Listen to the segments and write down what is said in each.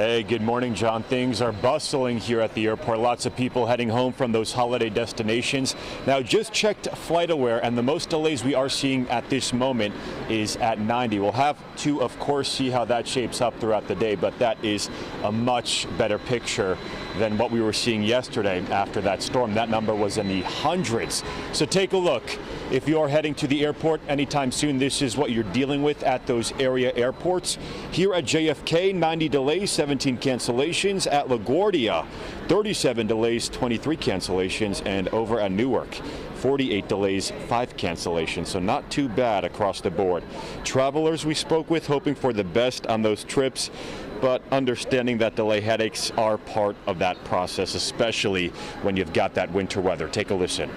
Hey, good morning, John. Things are bustling here at the airport. Lots of people heading home from those holiday destinations. Now, just checked FlightAware, and the most delays we are seeing at this moment is at 90. We'll have to, of course, see how that shapes up throughout the day, but that is a much better picture than what we were seeing yesterday after that storm. That number was in the hundreds. So take a look. If you're heading to the airport anytime soon, this is what you're dealing with at those area airports. Here at JFK, 90 delays, 17 cancellations. At LaGuardia, 37 delays, 23 cancellations. And over at Newark, 48 delays, 5 cancellations. So not too bad across the board. Travelers we spoke with hoping for the best on those trips, but understanding that delay headaches are part of that process, especially when you've got that winter weather. Take a listen.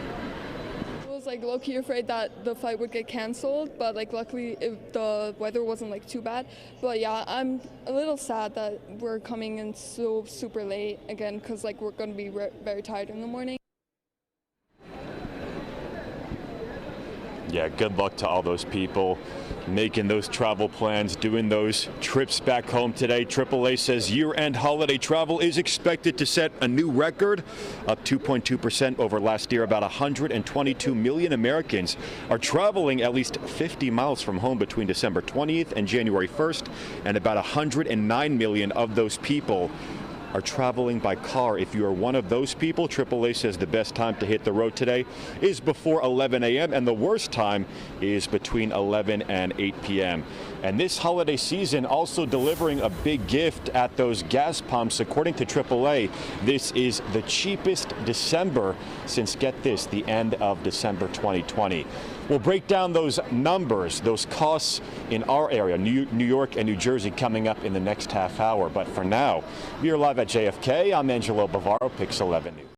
Low-key afraid that the flight would get canceled, but luckily the weather wasn't too bad. But yeah, I'm a little sad that we're coming in so super late again, because we're going to be very tired in the morning. Yeah, good luck to all those people making those travel plans, doing those trips back home today. AAA says year-end holiday travel is expected to set a new record, up 2.2% over last year. About 122 million Americans are traveling at least 50 miles from home between December 20th and January 1st, and about 109 million of those people are traveling by car. If you are one of those people, AAA says the best time to hit the road today is before 11 a.m. and the worst time is between 11 and 8 p.m. And this holiday season also delivering a big gift at those gas pumps. According to AAA, this is the cheapest December since, get this, the end of December 2020. We'll break down those numbers, those costs in our area, New York and New Jersey, coming up in the next half hour. But for now, we are live at JFK. I'm Angelo Bavaro, Pix 11 News.